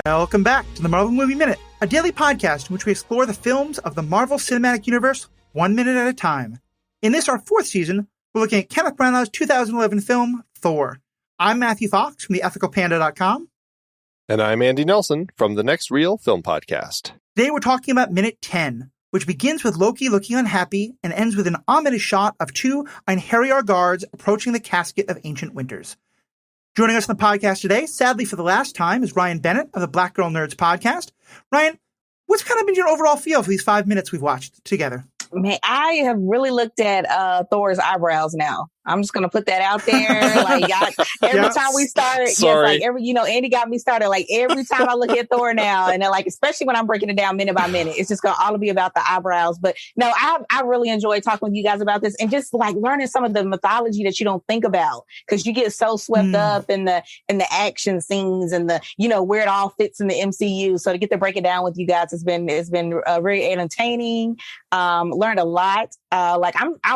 Welcome back to the Marvel Movie Minute, a daily podcast in which we explore the films of the Marvel Cinematic Universe 1 minute at a time. In this, our 4th season, we're looking at Kenneth Branagh's 2011 film, Thor. I'm Matthew Fox from theethicalpanda.com. And I'm Andy Nelson from the Next Reel Film Podcast. Today we're talking about Minute 10, which begins with Loki looking unhappy and ends with an ominous shot of two Einherjar guards approaching the casket of ancient winters. Joining us on the podcast today, sadly for the last time, is Ryan Bennett of the Black Girl Nerds podcast. Ryan, what's kind of been your overall feel for these 5 minutes we've watched together? Man, I have really looked at Thor's eyebrows now. I'm just gonna put that out there. Like every time we started, Andy got me started. Like every time I look at Thor now, and then like especially when I'm breaking it down minute by minute, it's just gonna all be about the eyebrows. But no, I really enjoy talking with you guys about this and just like learning some of the mythology that you don't think about because you get so swept up in the action scenes and the where it all fits in the MCU. So to get to break it down with you guys has been very entertaining. Learned a lot. I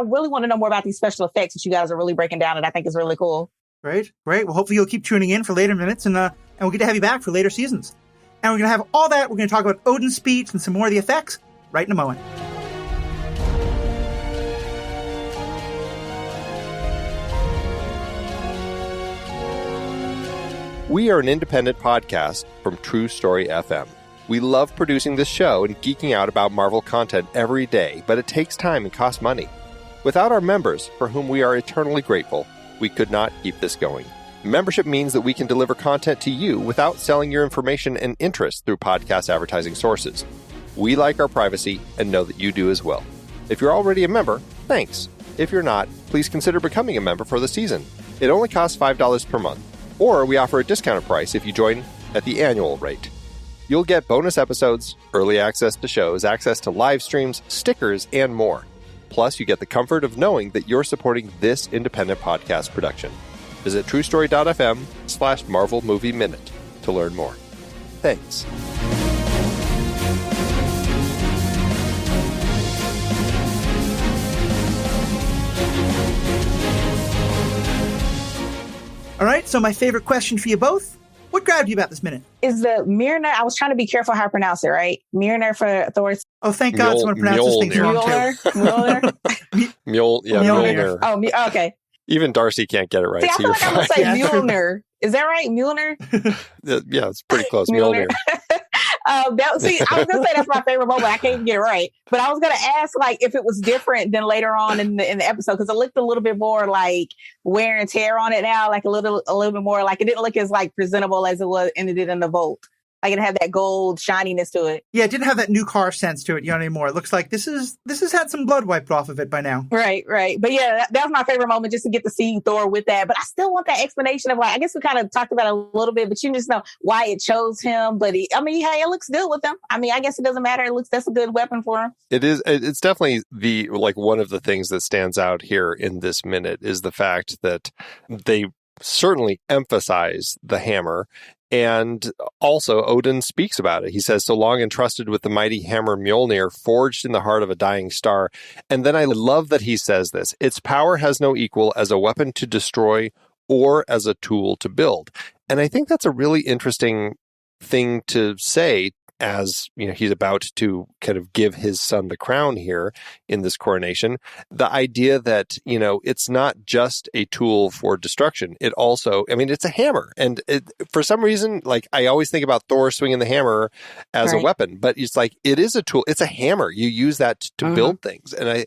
really want to know more about these special effects that you guys are really breaking down, and I think is really cool. Great. Well, hopefully you'll keep tuning in for later minutes, and we'll get to have you back for later seasons. And we're going to have all that. We're going to talk about Odin's speech and some more of the effects right in a moment. We are an independent podcast from True Story FM. We love producing this show and geeking out about Marvel content every day, but it takes time and costs money. Without our members, for whom we are eternally grateful, we could not keep this going. Membership means that we can deliver content to you without selling your information and interest through podcast advertising sources. We like our privacy and know that you do as well. If you're already a member, thanks. If you're not, please consider becoming a member for the season. It only costs $5 per month, or we offer a discounted price if you join at the annual rate. You'll get bonus episodes, early access to shows, access to live streams, stickers, and more. Plus, you get the comfort of knowing that you're supporting this independent podcast production. Visit truestory.fm/Marvel Movie Minute to learn more. Thanks. All right, so my favorite question for you both. What grabbed you about this minute? Is the Mjolnir? I was trying to be careful how I pronounce it, right? Mjolnir for Thor's. Oh, thank God someone pronounces things wrong too. Mjolnir. Oh, okay. Even Darcy can't get it right. See, I feel like I'm going to say Mjolnir. Is that right? Mjolnir? Yeah, it's pretty close. Mjolnir. I was going to say that's my favorite moment. I can't get it right. But I was going to ask like if it was different than later on in the episode because it looked a little bit more like wear and tear on it now, like a little bit more like it didn't look as like presentable as it was and it did in the Volt. Like it had that gold shininess to it. Yeah, it didn't have that new car sense to it, anymore. It looks like this has had some blood wiped off of it by now. Right. But yeah, that was my favorite moment just to get to see Thor with that. But I still want that explanation of like, I guess we kind of talked about it a little bit, but you just know why it chose him. But hey, it looks good with him. I mean, I guess it doesn't matter. That's a good weapon for him. It is. It's definitely one of the things that stands out here in this minute is the fact that they certainly emphasize the hammer. And also, Odin speaks about it. He says, so long entrusted with the mighty hammer Mjolnir, forged in the heart of a dying star. And then I love that he says this. Its power has no equal as a weapon to destroy or as a tool to build. And I think that's a really interesting thing to say as he's about to kind of give his son the crown here in this coronation. The idea that, it's not just a tool for destruction. It also, it's a hammer. And for some reason, like I always think about Thor swinging the hammer as a weapon, but it's like, it is a tool. It's a hammer. You use that to build things. And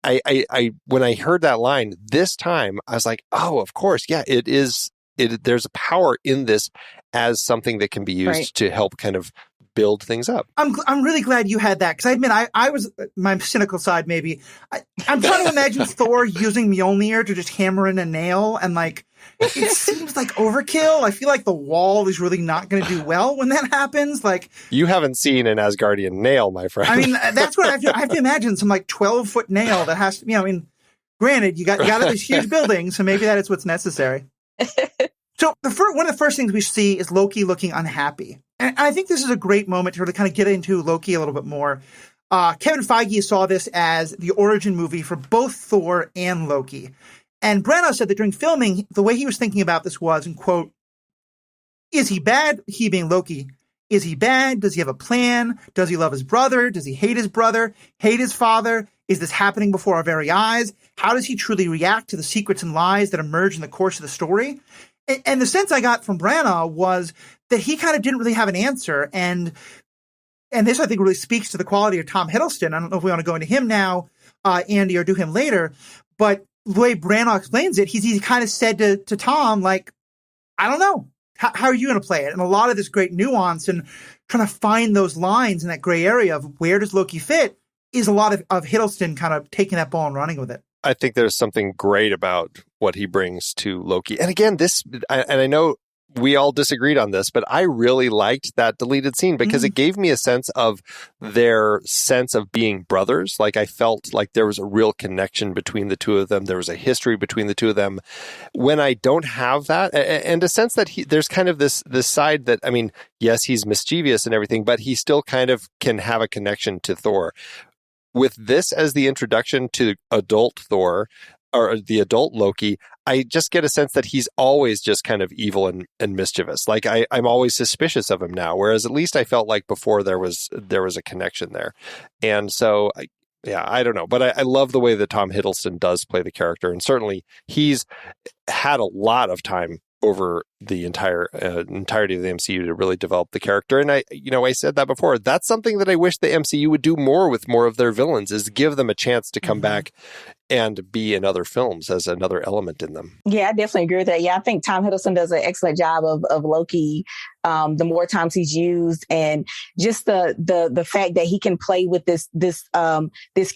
I when I heard that line this time, I was like, oh, of course. Yeah, it is. There's a power in this as something that can be used to help kind of build things up. I'm really glad you had that because I admit I was my cynical side maybe. I'm trying to imagine Thor using Mjolnir to just hammer in a nail and like it seems like overkill. I feel like the wall is really not going to do well when that happens. Like you haven't seen an Asgardian nail, my friend. I mean that's what I have to imagine some like 12-foot nail that has to granted you got this huge building so maybe that is what's necessary. So one of the first things we see is Loki looking unhappy. And I think this is a great moment to really kind of get into Loki a little bit more. Kevin Feige saw this as the origin movie for both Thor and Loki. And Branagh said that during filming, the way he was thinking about this was, and quote, is he bad, he being Loki, Is he bad? Does he have a plan? Does he love his brother? Does he hate his brother? Hate his father? Is this happening before our very eyes? How does he truly react to the secrets and lies that emerge in the course of the story? And the sense I got from Branagh was that he kind of didn't really have an answer. And this, I think, really speaks to the quality of Tom Hiddleston. I don't know if we want to go into him now, Andy, or do him later. But the way Branagh explains it, he kind of said to Tom, like, I don't know. How are you going to play it? And a lot of this great nuance and trying to find those lines in that gray area of where does Loki fit is a lot of Hiddleston kind of taking that ball and running with it. I think there's something great about what he brings to Loki. And again, I know we all disagreed on this, but I really liked that deleted scene because it gave me a sense of their sense of being brothers. Like I felt like there was a real connection between the two of them. There was a history between the two of them. When I don't have that, and a sense that there's kind of this side that, I mean, yes, he's mischievous and everything, but he still kind of can have a connection to Thor. With this as the introduction to adult Thor, or the adult Loki, I just get a sense that he's always just kind of evil and mischievous. Like I'm always suspicious of him now, whereas at least I felt like before there was a connection there. And so, I don't know. But I love the way that Tom Hiddleston does play the character. And certainly he's had a lot of time over the entirety of the MCU to really develop the character. And I said that before. That's something that I wish the MCU would do more with more of their villains, is give them a chance to come back and be in other films as another element in them. Yeah, I definitely agree with that. Yeah, I think Tom Hiddleston does an excellent job of Loki. The more times he's used, and just the fact that he can play with this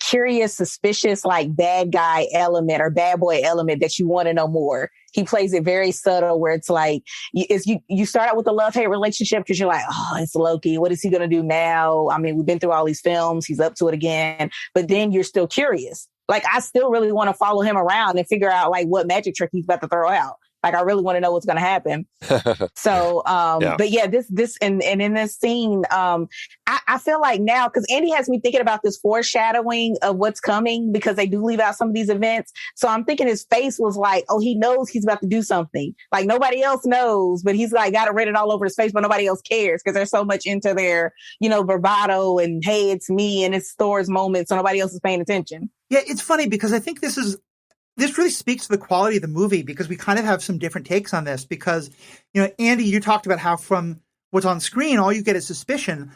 curious, suspicious, like bad guy element or bad boy element that you want to know more. He plays it very subtle, where it's like you start out with a love-hate relationship because you're like, oh, it's Loki. What is he going to do now? I mean, we've been through all these films. He's up to it again. But then you're still curious. Like, I still really want to follow him around and figure out like what magic trick he's about to throw out. Like, I really want to know what's going to happen. So, but yeah, this, and in this scene, I feel like now, because Andy has me thinking about this foreshadowing of what's coming, because they do leave out some of these events. So I'm thinking his face was like, oh, he knows he's about to do something. Like, nobody else knows, but he's like got it written all over his face, but nobody else cares because they're so much into their, bravado and, hey, it's me and it's Thor's moment. So nobody else is paying attention. Yeah, it's funny because I think this really speaks to the quality of the movie, because we kind of have some different takes on this. Because, Andy, you talked about how from what's on screen, all you get is suspicion.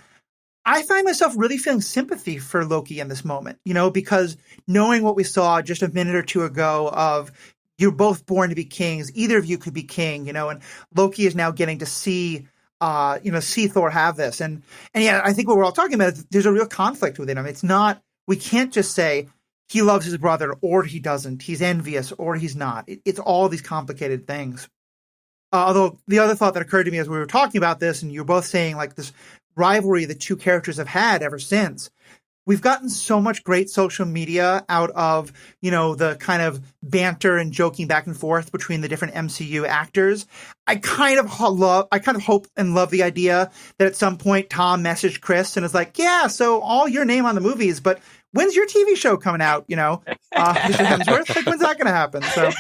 I find myself really feeling sympathy for Loki in this moment, because knowing what we saw just a minute or two ago of you're both born to be kings, either of you could be king, and Loki is now getting to see Thor have this. And yeah, I think what we're all talking about is there's a real conflict within him. It's not, we can't just say, he loves his brother, or he doesn't. He's envious, or he's not. It's all these complicated things. Although the other thought that occurred to me as we were talking about this, and you're both saying like this rivalry the two characters have had ever since, we've gotten so much great social media out of, the kind of banter and joking back and forth between the different MCU actors. I kind of hope and love the idea that at some point Tom messaged Chris and is like, yeah, so all your name on the movies, but when's your TV show coming out? Mr. Hemsworth, like, when's that going to happen? So,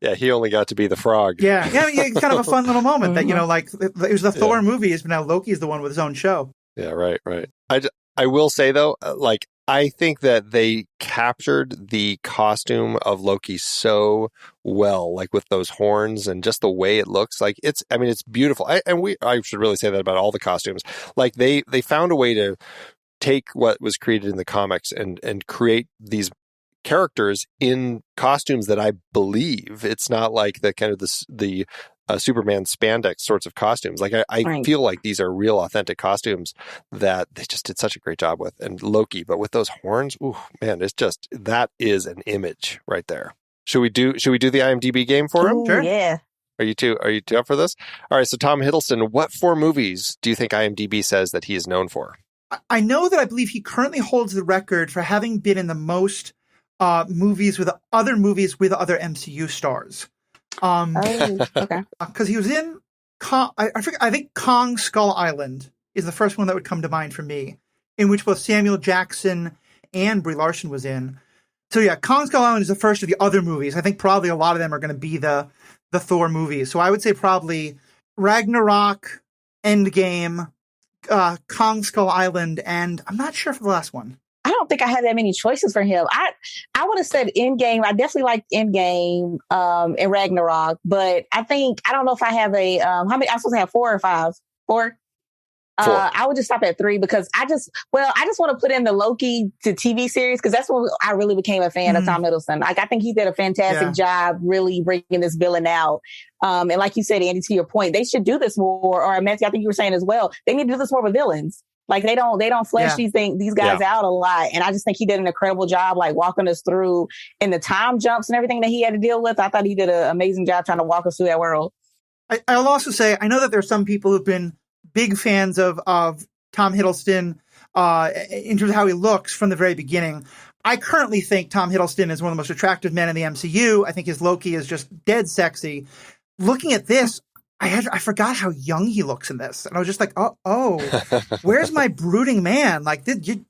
yeah, he only got to be the frog. Yeah, it's kind of a fun little moment that it was the Thor movies, but now Loki is the one with his own show. Yeah, right. I will say though, I think that they captured the costume of Loki so well, like with those horns and just the way it looks. Like it's beautiful. I should really say that about all the costumes. Like they found a way to take what was created in the comics and create these characters in costumes that I believe. It's not like the kind of the Superman spandex sorts of costumes. Like I feel like these are real authentic costumes that they just did such a great job with. And Loki, but with those horns, ooh, man, it's just, that is an image right there. Should we do the IMDb game for him? Ooh, sure. Yeah. Are you two up for this? All right. So Tom Hiddleston, what 4 movies do you think IMDb says that he is known for? I know that I believe he currently holds the record for having been in the most movies with other MCU stars. Okay. Because he was in I think Kong Skull Island is the first one that would come to mind for me, in which both Samuel Jackson and Brie Larson was in. So yeah, Kong Skull Island is the first of the other movies. I think probably a lot of them are going to be the Thor movies. So I would say probably Ragnarok Endgame, Kong Skull Island, and I'm not sure for the last one. I don't think I had that many choices for him. I would have said Endgame. I definitely liked Endgame and Ragnarok, but I don't know if I have a how many. I'm supposed to have 4 or 5. 4. I would just stop at 3 because I just want to put in the Loki to TV series because that's when I really became a fan of Tom Hiddleston. Like I think he did a fantastic job really bringing this villain out. And like you said, Andy, to your point, they should do this more. Or Matthew, I think you were saying as well, they need to do this more with villains. Like they don't flesh these guys out a lot. And I just think he did an incredible job, like walking us through in the time jumps and everything that he had to deal with. I thought he did an amazing job trying to walk us through that world. I'll also say, I know that there's some people who've been big fans of Tom Hiddleston in terms of how he looks from the very beginning. I currently think Tom Hiddleston is one of the most attractive men in the MCU. I think his Loki is just dead sexy. Looking at this, I forgot how young he looks in this. And I was just like, oh, where's my brooding man? Like, you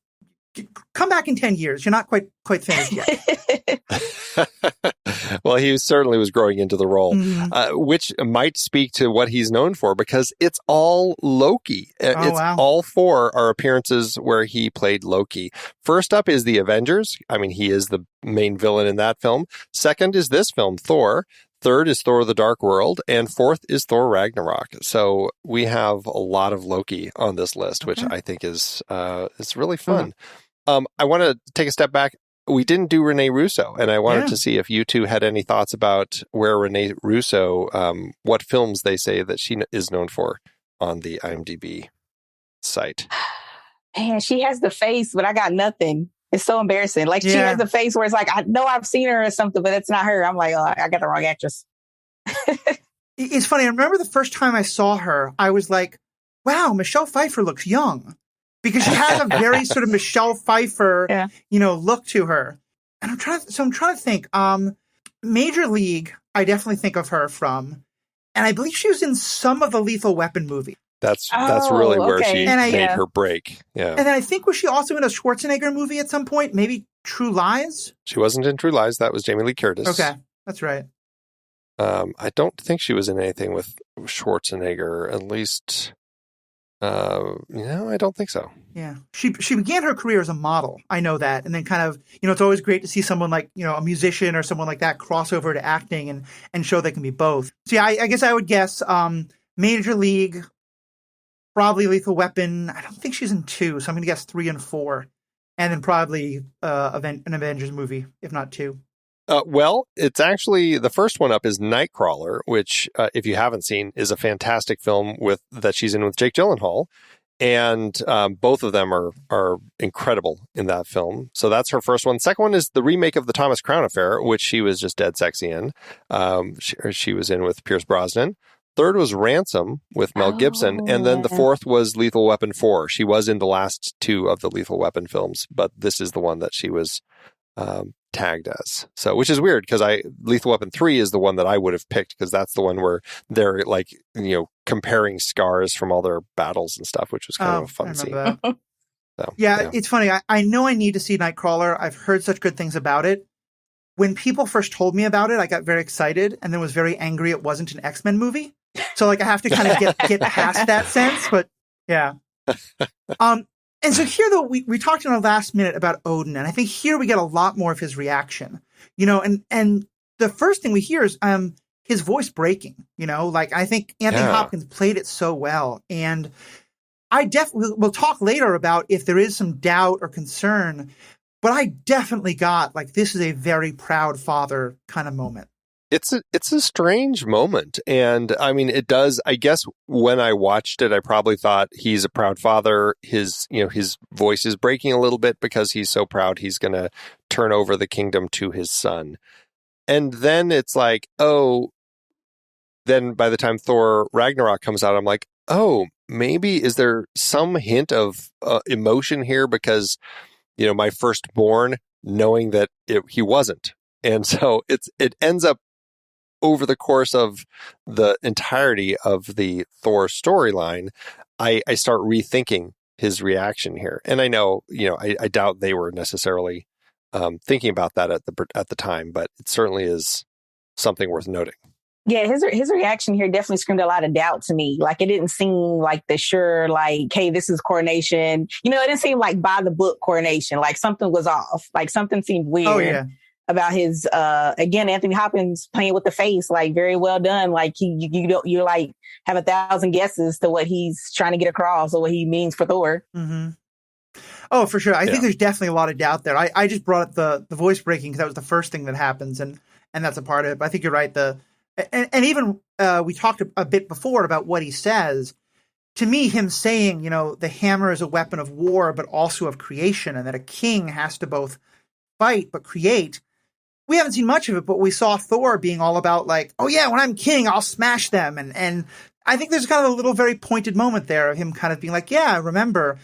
come back in 10 years. You're not quite finished yet. Well, he certainly was growing into the role, which might speak to what he's known for because it's all Loki. All 4 are appearances where he played Loki. First up is the Avengers. I mean, he is the main villain in that film. Second is this film, Thor. Third is Thor: The Dark World, and fourth is Thor: Ragnarok. So we have a lot of Loki on this list, which I think is really fun. I want to take a step back. We didn't do Rene Russo, and I wanted to see if you two had any thoughts about where Rene Russo, what films they say that she is known for on the IMDb site. Man, she has the face, but I got nothing. It's so embarrassing. Like she has the face where it's like, I know I've seen her or something, but it's not her. I'm like, oh, I got the wrong actress. It's funny. I remember the first time I saw her, I was like, wow, Michelle Pfeiffer looks young. Because she has a very sort of Michelle Pfeiffer, look to her. And I'm trying to think. Major League, I definitely think of her from, and I believe she was in some of the Lethal Weapon movie. That's really where she made her break. Yeah. And then I think was she also in a Schwarzenegger movie at some point? Maybe True Lies? She wasn't in True Lies. That was Jamie Lee Curtis. Okay, that's right. I don't think she was in anything with Schwarzenegger, at least. I don't think so. Yeah. She began her career as a model. I know that. And then kind of, it's always great to see someone like, a musician or someone like that cross over to acting and show they can be both. So yeah, I guess I would guess Major League, probably Lethal Weapon. I don't think she's in 2, so I'm going to guess 3 and 4. And then probably an Avengers movie, if not 2. Well, it's actually the first one up is Nightcrawler, which, if you haven't seen, is a fantastic film that she's in with Jake Gyllenhaal. And both of them are incredible in that film. So that's her first one. Second one is the remake of The Thomas Crown Affair, which she was just dead sexy in. She was in with Pierce Brosnan. Third was Ransom with Mel Gibson. And then the fourth was Lethal Weapon 4. She was in the last 2 of the Lethal Weapon films, but this is the one that she was tagged as. So, which is weird because Lethal Weapon 3 is the one that I would have picked because that's the one where they're like, comparing scars from all their battles and stuff, which was kind of a fun scene. So, yeah, it's funny. I know I need to see Nightcrawler. I've heard such good things about it. When people first told me about it, I got very excited and then was very angry it wasn't an X-Men movie. So I have to kind of get past that sense, but yeah. And so here, though, we talked in our last minute about Odin, and I think here we get a lot more of his reaction, and the first thing we hear is his voice breaking, I think Anthony Hopkins played it so well. And I we'll talk later about if there is some doubt or concern, but I definitely got this is a very proud father kind of moment. It's a strange moment. And I mean, it does, I guess when I watched it, I probably thought he's a proud father. His voice is breaking a little bit because he's so proud he's going to turn over the kingdom to his son. And then it's like, then by the time Thor Ragnarok comes out, I'm like, maybe is there some hint of emotion here because, my firstborn knowing that he wasn't. And so it ends up over the course of the entirety of the Thor storyline, I start rethinking his reaction here. And I know, I doubt they were necessarily thinking about that at the time, but it certainly is something worth noting. Yeah, his reaction here definitely screamed a lot of doubt to me. Like, it didn't seem like the sure, like, hey, this is coronation. You know, it didn't seem like by the book coronation. Like, something was off. Like, something seemed weird. Oh, yeah. About his, again, Anthony Hopkins playing with the face, like, very well done. Like, you like have 1,000 guesses to what he's trying to get across or what he means for Thor. Mm-hmm. Oh, for sure. I think there's definitely a lot of doubt there. I just brought up the voice breaking because that was the first thing that happens, and that's a part of it. But I think you're right. And even we talked a bit before about what he says. To me, him saying, you know, the hammer is a weapon of war, but also of creation, and that a king has to both fight but create. We haven't seen much of it, but we saw Thor being all about like, oh yeah, when I'm king, I'll smash them. And I think there's kind of a little very pointed moment there of him kind of being like, yeah, remember,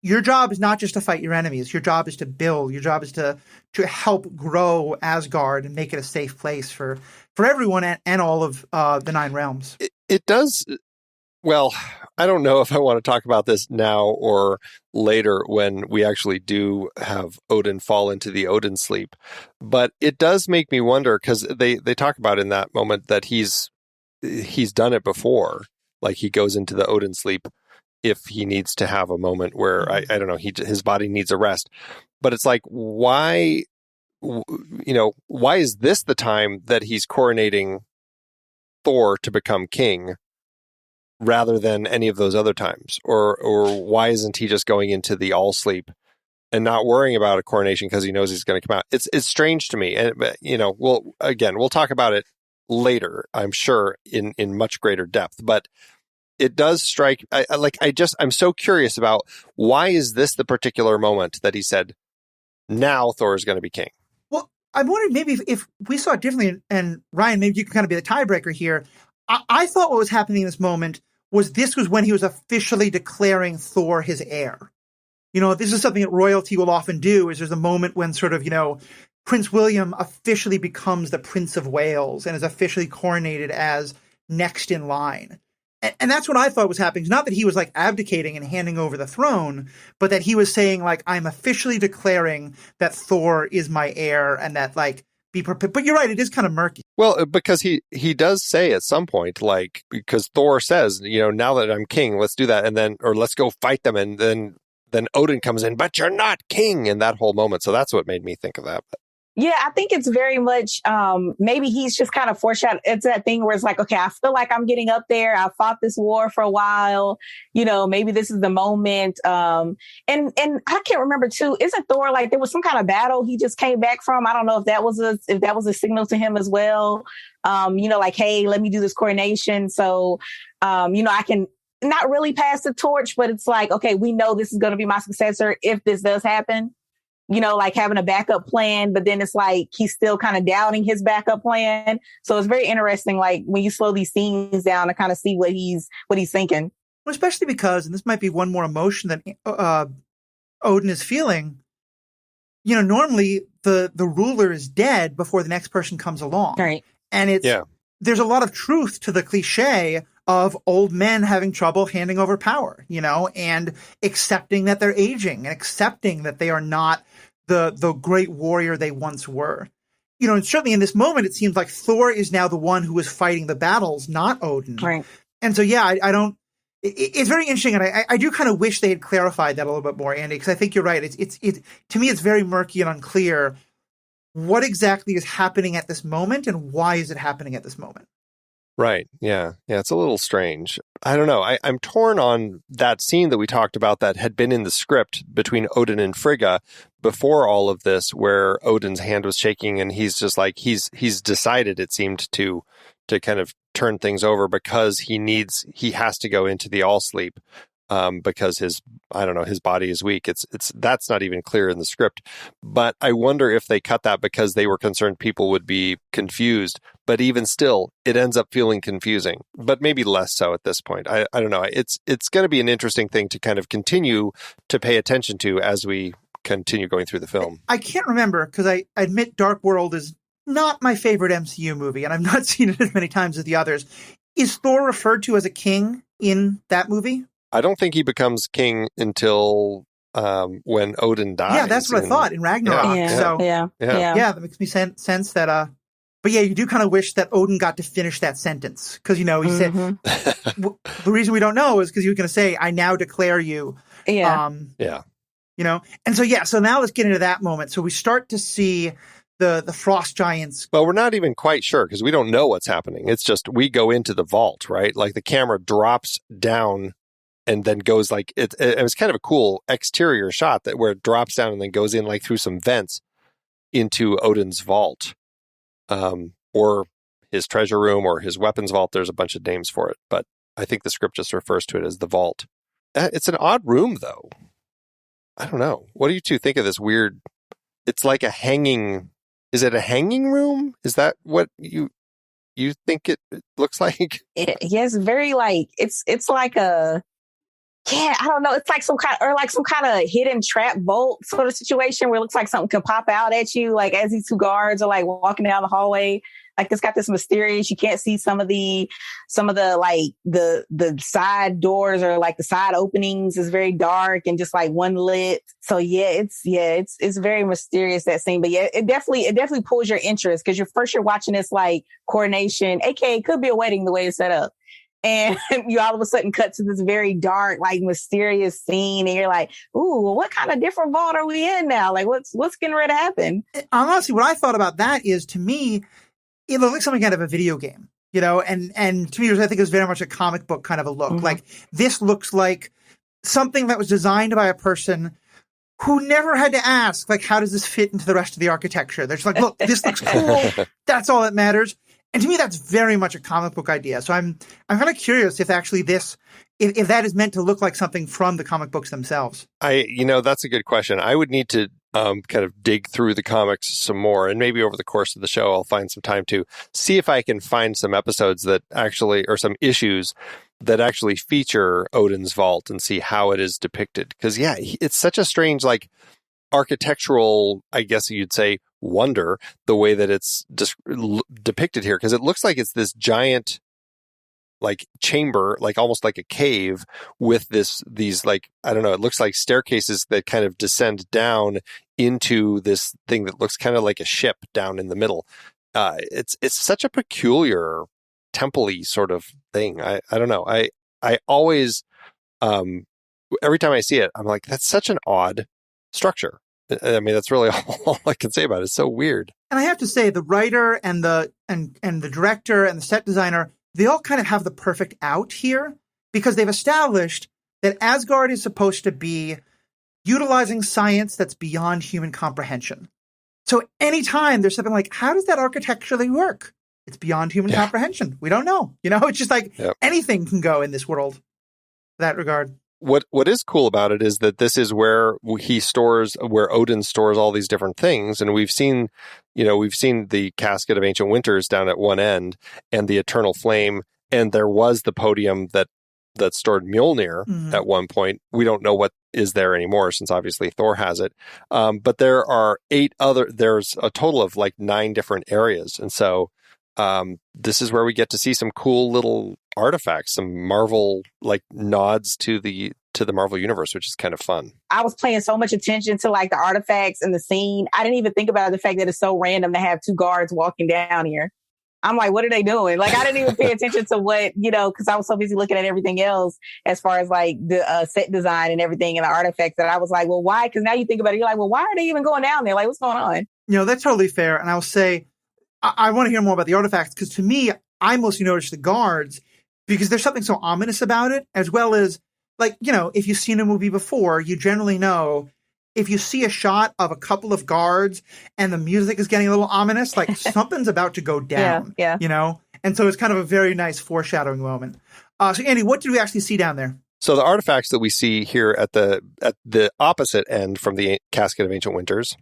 your job is not just to fight your enemies. Your job is to build. Your job is to help grow Asgard and make it a safe place for everyone and all of the 9 realms. It does. Well, I don't know if I want to talk about this now or later when we actually do have Odin fall into the Odin sleep. But it does make me wonder, because they talk about in that moment that he's done it before. Like, he goes into the Odin sleep if he needs to have a moment where, I don't know, his body needs a rest. But it's like, why is this the time that he's coronating Thor to become king rather than any of those other times? Or why isn't he just going into the all sleep and not worrying about a coronation because he knows he's going to come out? It's strange to me. And, we'll talk about it later, I'm sure, in much greater depth. But it does strike. I'm so curious about, why is this the particular moment that he said, now Thor is going to be king? Well, I'm wondering maybe if we saw it differently, and Ryan, maybe you can kind of be the tiebreaker here. I thought what was happening in this moment was when he was officially declaring Thor his heir. You know, this is something that royalty will often do, is there's a moment when sort of, you know, Prince William officially becomes the Prince of Wales and is officially coronated as next in line. And that's what I thought was happening. It's not that he was like abdicating and handing over the throne, but that he was saying like, I'm officially declaring that Thor is my heir, and that like, be prepared. But you're right, it is kind of murky. Well, because he does say at some point, like, because Thor says, you know, now that I'm king, let's do that. And then, or let's go fight them. And then Odin comes in, but you're not king, in that whole moment. So that's what made me think of that. Yeah, I think it's very much, maybe he's just kind of foreshadowed. It's that thing where it's like, okay, I feel like I'm getting up there. I fought this war for a while. You know, maybe this is the moment. And I can't remember too. Isn't Thor like, there was some kind of battle he just came back from? I don't know if that was a signal to him as well. You know, like, hey, let me do this coronation. So, you know, I can not really pass the torch, but it's like, okay, we know this is going to be my successor if this does happen. You know, like having a backup plan, but then it's like he's still kind of doubting his backup plan. So it's very interesting, like when you slow these scenes down to kind of see what he's thinking. Well, especially because, and this might be one more emotion that Odin is feeling, you know, normally the ruler is dead before the next person comes along. Right. And there's a lot of truth to the cliche of old men having trouble handing over power, you know, and accepting that they're aging and accepting that they are not the great warrior they once were. You know, and certainly in this moment, it seems like Thor is now the one who is fighting the battles, not Odin. Right. And so, yeah, it's very interesting. And I do kind of wish they had clarified that a little bit more, Andy, because I think you're right. It's to me, it's very murky and unclear what exactly is happening at this moment and why is it happening at this moment. Right. Yeah. Yeah. It's a little strange. I don't know. I'm torn on that scene that we talked about that had been in the script between Odin and Frigga before all of this, where Odin's hand was shaking and he's just like, he's decided, it seemed, to kind of turn things over because he has to go into the all sleep. Because his body is weak. That's not even clear in the script. But I wonder if they cut that because they were concerned people would be confused. But even still, it ends up feeling confusing. But maybe less so at this point. I don't know. It's going to be an interesting thing to kind of continue to pay attention to as we continue going through the film. I can't remember because I admit Dark World is not my favorite MCU movie, and I've not seen it as many times as the others. Is Thor referred to as a king in that movie? I don't think he becomes king until when Odin dies. Yeah, that's what I thought in Ragnarok. Yeah. So Yeah, that makes me sense that But yeah, you do kind of wish that Odin got to finish that sentence. Because, he said, the reason we don't know is because he was going to say, I now declare you. Yeah. And so now let's get into that moment. So we start to see the frost giants. Well, we're not even quite sure because we don't know what's happening. It's just we go into the vault, right? Like the camera drops down and then goes like it was kind of a cool exterior shot where it drops down and then goes in like through some vents into Odin's vault, or his treasure room or his weapons vault. There's a bunch of names for it, but I think the script just refers to it as the vault. It's an odd room, though. I don't know. What do you two think of this weird? It's like a hanging. Is it a hanging room? Is that what you think it looks like? Yes, very like it's like a. Yeah, I don't know. It's like some kind of hidden trap vault sort of situation where it looks like something could pop out at you, like as these two guards are like walking down the hallway. Like it's got this mysterious. You can't see some of the like the side doors or like the side openings is very dark and just like one lit. So it's very mysterious, that scene. But yeah, it definitely pulls your interest because you're watching this like coronation, aka it could be a wedding the way it's set up. And you all of a sudden cut to this very dark, like mysterious scene. And you're like, ooh, well, what kind of different vault are we in now? Like what's getting ready to happen? Honestly, what I thought about that is, to me, it looked like something out of a video game, and to me, I think it was very much a comic book kind of a look. Mm-hmm. Like this looks like something that was designed by a person who never had to ask, like, how does this fit into the rest of the architecture? They're just like, look, this looks cool. That's all that matters. And to me, that's very much a comic book idea. So I'm kind of curious if actually if that is meant to look like something from the comic books themselves. That's a good question. I would need to kind of dig through the comics some more, and maybe over the course of the show, I'll find some time to see if I can find some episodes that actually, or some issues that actually feature Odin's vault and see how it is depicted. Because it's such a strange, like, architectural, I guess you'd say, wonder, the way that it's depicted here, because it looks like it's this giant like chamber, like almost like a cave with these like, I don't know, it looks like staircases that kind of descend down into this thing that looks kind of like a ship down in the middle. It's such a peculiar temple-y sort of thing. I don't know. I always every time I see it, I'm like, that's such an odd structure. I mean, that's really all I can say about it. It's so weird. And I have to say, the writer and the director and the set designer, they all kind of have the perfect out here, because they've established that Asgard is supposed to be utilizing science that's beyond human comprehension. So anytime there's something like, how does that architecturally work? It's beyond human comprehension. We don't know. It's just like anything can go in this world in that regard. What is cool about it is that this is where where Odin stores all these different things. And we've seen the casket of ancient winters down at one end and the eternal flame. And there was the podium that stored Mjolnir at one point. We don't know what is there anymore, since obviously Thor has it. But there are there's a total of like 9 different areas. And so this is where we get to see some cool little artifacts, some Marvel like nods to the Marvel universe, which is kind of fun. I was paying so much attention to like the artifacts and the scene. I didn't even think about the fact that it's so random to have 2 guards walking down here. I'm like, what are they doing? Like, I didn't even pay attention to what, because I was so busy looking at everything else as far as like the set design and everything and the artifacts, that I was like, well, why? Because now you think about it, you're like, well, why are they even going down there? Like, what's going on? That's totally fair. And I'll say, I want to hear more about the artifacts, because to me, I mostly noticed the guards because there's something so ominous about it, as well as, like, if you've seen a movie before, you generally know if you see a shot of a couple of guards and the music is getting a little ominous, like something's about to go down, And so it's kind of a very nice foreshadowing moment. So Andy, what did we actually see down there? So the artifacts that we see here at the opposite end from the casket of ancient winters,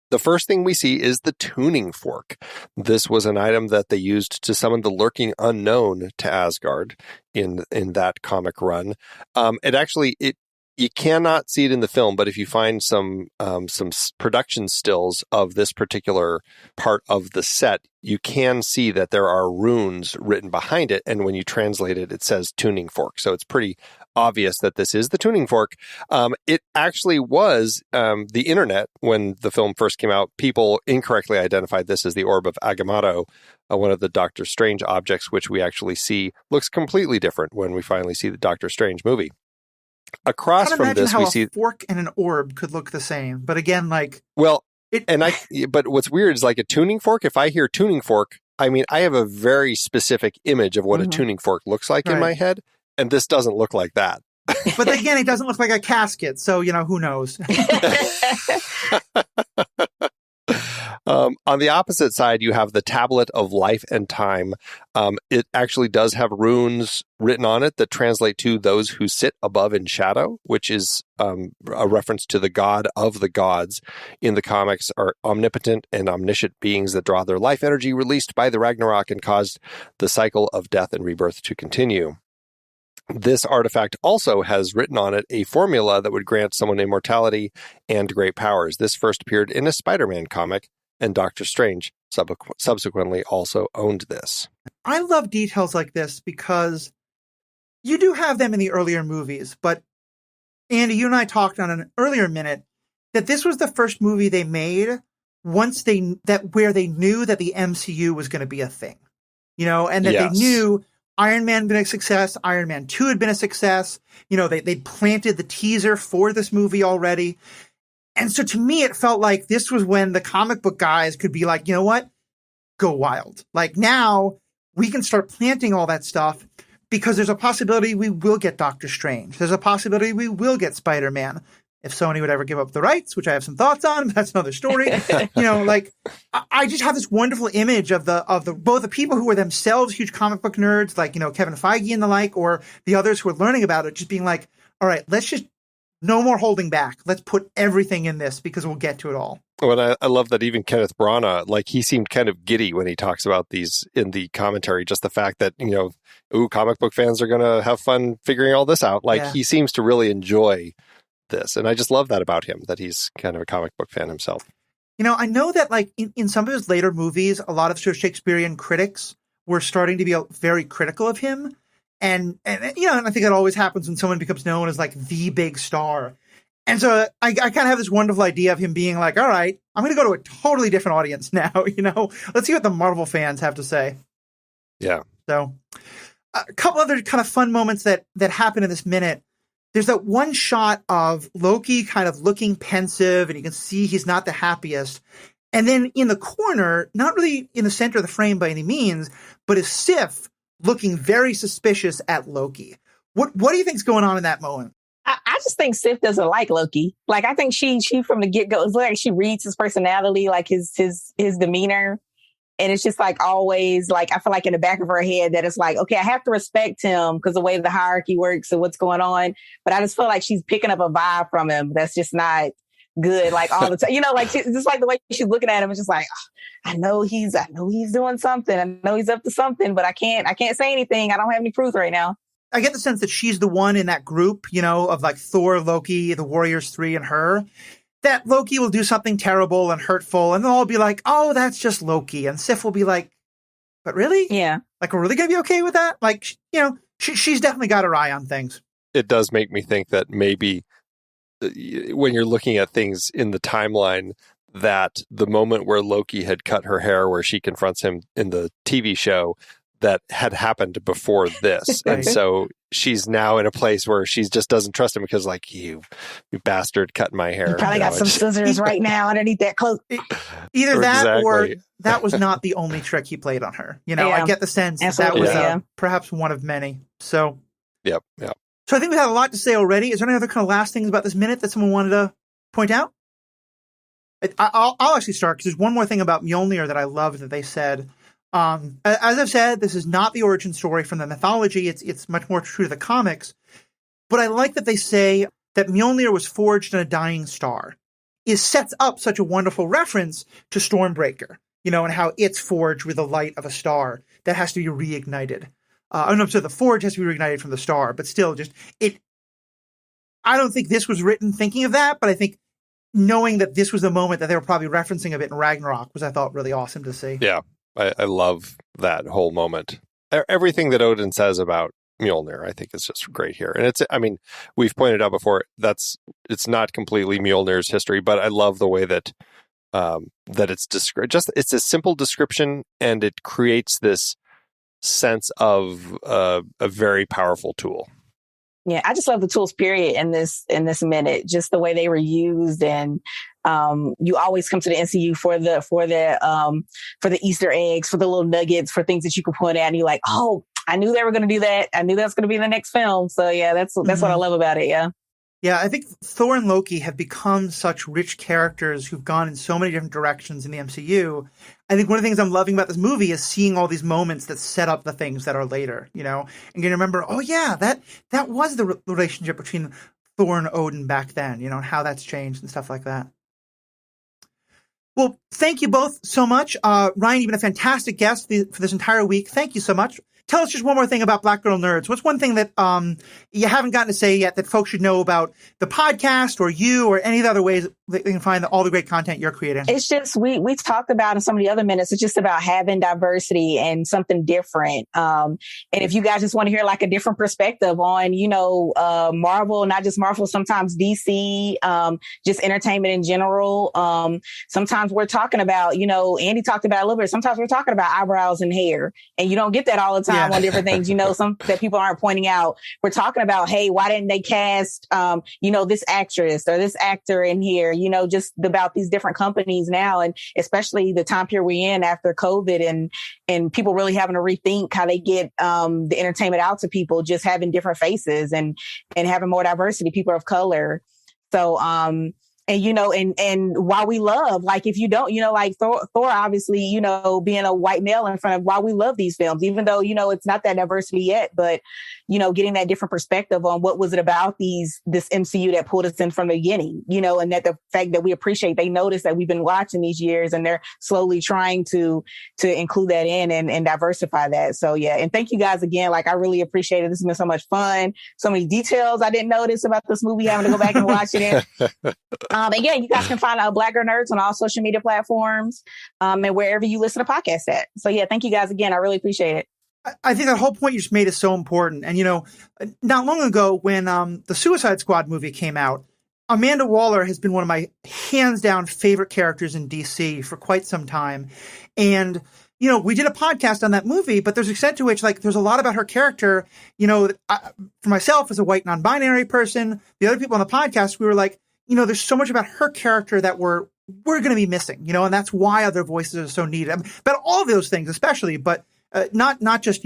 the first thing we see is the tuning fork. This was an item that they used to summon the lurking unknown to Asgard in that comic run. It You cannot see it in the film, but if you find some production stills of this particular part of the set, you can see that there are runes written behind it, and when you translate it, it says tuning fork. So it's pretty obvious that this is the tuning fork. It actually was the internet, when the film first came out, people incorrectly identified this as the Orb of Agamotto, one of the Doctor Strange objects, which we actually see looks completely different when we finally see the Doctor Strange movie. Across from this, we see a fork and an orb could look the same, but again, like, well, but what's weird is like a tuning fork. If I hear tuning fork, I mean, I have a very specific image of what a tuning fork looks like in my head, and this doesn't look like that. But again, it doesn't look like a casket, so who knows? On the opposite side, you have the Tablet of Life and Time. It actually does have runes written on it that translate to those who sit above in shadow, which is a reference to the god of the gods. In the comics are omnipotent and omniscient beings that draw their life energy released by the Ragnarok and caused the cycle of death and rebirth to continue. This artifact also has written on it a formula that would grant someone immortality and great powers. This first appeared in a Spider-Man comic, and Doctor Strange subsequently also owned this. I love details like this because you do have them in the earlier movies, but Andy, you and I talked on an earlier minute that this was the first movie they made where they knew that the MCU was going to be a thing, and that they knew Iron Man had been a success. Iron Man 2 had been a success. They'd planted the teaser for this movie already. And so to me, it felt like this was when the comic book guys could be like, you know what? Go wild. Like now we can start planting all that stuff because there's a possibility we will get Doctor Strange. There's a possibility we will get Spider-Man. If Sony would ever give up the rights, which I have some thoughts on, but that's another story. I just have this wonderful image of both the people who were themselves huge comic book nerds, like, Kevin Feige and the like, or the others who are learning about it, just being like, all right, let's just no more holding back. Let's put everything in this because we'll get to it all. Well, I love that even Kenneth Branagh, like he seemed kind of giddy when he talks about these in the commentary. Just the fact that, comic book fans are going to have fun figuring all this out. Like he seems to really enjoy this. And I just love that about him, that he's kind of a comic book fan himself. I know that like in some of his later movies, a lot of sort of Shakespearean critics were starting to be very critical of him. And I think that always happens when someone becomes known as like the big star. And so I kind of have this wonderful idea of him being like, all right, I'm going to go to a totally different audience now. Let's see what the Marvel fans have to say. Yeah. So a couple other kind of fun moments that happen in this minute. There's that one shot of Loki kind of looking pensive, and you can see he's not the happiest. And then in the corner, not really in the center of the frame by any means, but is Sif looking very suspicious at Loki. What do you think's going on in that moment? I just think Sif doesn't like Loki. Like, I think she from the get-go, it's like she reads his personality, like his demeanor. And it's just like always, like, I feel like in the back of her head that it's like, okay, I have to respect him because the way the hierarchy works and what's going on. But I just feel like she's picking up a vibe from him that's just not good, like all the time. Just like the way she's looking at him, it's just like, oh, I know he's doing something. I know he's up to something, but I can't say anything. I don't have any proof right now. I get the sense that she's the one in that group, of like Thor, Loki, the Warriors 3, and her, that Loki will do something terrible and hurtful, and they'll all be like, oh, that's just Loki. And Sif will be like, but really? Yeah. Like, we're really going to be okay with that? Like, she's definitely got her eye on things. It does make me think that maybe when you're looking at things in the timeline, that the moment where Loki had cut her hair, where she confronts him in the TV show, that had happened before this. Right. And so she's now in a place where she just doesn't trust him because, like, you bastard cut my hair. You probably got some scissors right now underneath that cloak. Either that or that was not the only trick he played on her. I get the sense that was perhaps one of many. So, Yep. So I think we had a lot to say already. Is there any other kind of last things about this minute that someone wanted to point out? I'll actually start because there's one more thing about Mjolnir that I love that they said. As I've said, this is not the origin story from the mythology. It's much more true to the comics. But I like that they say that Mjolnir was forged in a dying star. It sets up such a wonderful reference to Stormbreaker, and how it's forged with the light of a star that has to be reignited. So the forge has to be reignited from the star, but still just I don't think this was written thinking of that, but I think knowing that this was the moment that they were probably referencing a bit in Ragnarok was, I thought, really awesome to see. Yeah, I love that whole moment. Everything that Odin says about Mjolnir, I think, is just great here. And it's, I mean, we've pointed out before, it's not completely Mjolnir's history, but I love the way that it's it's a simple description, and it creates this sense of a very powerful tool. Yeah, I just love the tools, period, in this minute. Just the way they were used, and you always come to the MCU for the Easter eggs, for the little nuggets, for things that you can point at, and you're like, oh, I knew they were going to do that. I knew that's going to be in the next film. So yeah, that's what I love about it. Yeah. Yeah, I think Thor and Loki have become such rich characters who've gone in so many different directions in the MCU. I think one of the things I'm loving about this movie is seeing all these moments that set up the things that are later, and you remember, oh yeah, that was the relationship between Thor and Odin back then, and how that's changed and stuff like that. Well, thank you both so much. Ryan, you've been a fantastic guest for this entire week. Thank you so much. Tell us just one more thing about Black Girl Nerds. What's one thing that you haven't gotten to say yet that folks should know about the podcast or you or any of the other ways that they can find all the great content you're creating? It's just, we talked about in some of the other minutes, it's just about having diversity and something different. And if you guys just want to hear like a different perspective on, Marvel, not just Marvel, sometimes DC, just entertainment in general. Sometimes we're talking about, Andy talked about a little bit, sometimes we're talking about eyebrows and hair, and you don't get that all the time. On different things, some that people aren't pointing out. We're talking about, hey, why didn't they cast, this actress or this actor in here, just about these different companies now. And especially the time period we're in after COVID and people really having to rethink how they get, the entertainment out to people, just having different faces and having more diversity, people of color. So, and while we love, like, if you don't, like Thor, obviously, being a white male in front of, why we love these films, even though, it's not that diversity yet, but, getting that different perspective on what was it about this MCU that pulled us in from the beginning, and that the fact that we appreciate, they notice that we've been watching these years and they're slowly trying to include that in and diversify that. So yeah. And thank you guys again. Like, I really appreciate it. This has been so much fun. So many details I didn't notice about this movie, having to go back and watch it. And yeah, you guys can find Black Girl Nerds on all social media platforms, and wherever you listen to podcasts at. So yeah, thank you guys again. I really appreciate it. I think that whole point you just made is so important. And, not long ago when the Suicide Squad movie came out, Amanda Waller has been one of my hands down favorite characters in DC for quite some time. And, we did a podcast on that movie, but there's an extent to which, like, there's a lot about her character, for myself as a white non-binary person, the other people on the podcast, we were like, there's so much about her character that we're going to be missing, and that's why other voices are so needed. But all of those things, especially, but not just,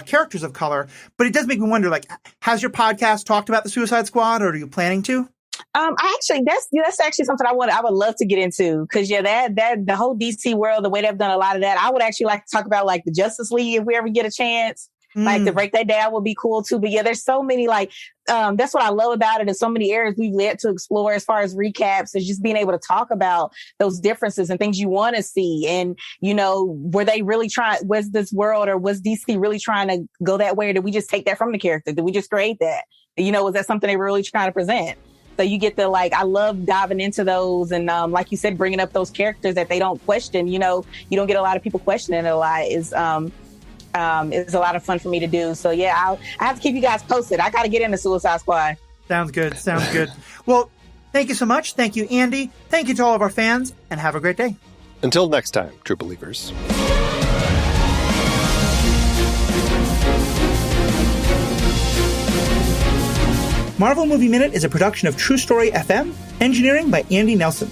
characters of color, but it does make me wonder, like, has your podcast talked about the Suicide Squad, or are you planning to? That's actually something I would love to get into, because that the whole DC world, the way they've done a lot of that, I would actually like to talk about, like, the Justice League if we ever get a chance. Like, to break that down would be cool too. But yeah, there's so many, like, that's what I love about it. There's so many areas we've yet to explore as far as recaps, is just being able to talk about those differences and things you want to see. And, were they really was this world, or was DC really trying to go that way? Or did we just take that from the character? Did we just create that? Was that something they were really trying to present? So you get I love diving into those, and like you said, bringing up those characters that they don't question. You don't get a lot of people questioning it a lot. Is a lot of fun for me to do. So yeah, I have to keep you guys posted. I got to get into Suicide Squad. Sounds good. Well, thank you so much. Thank you, Andy. Thank you to all of our fans, and have a great day. Until next time, true believers. Marvel Movie Minute is a production of True Story FM, engineering by Andy Nelson.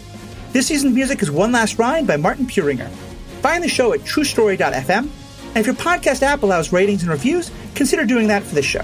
This season's music is One Last Ride by Martin Puringer. Find the show at truestory.fm. And if your podcast app allows ratings and reviews, consider doing that for this show.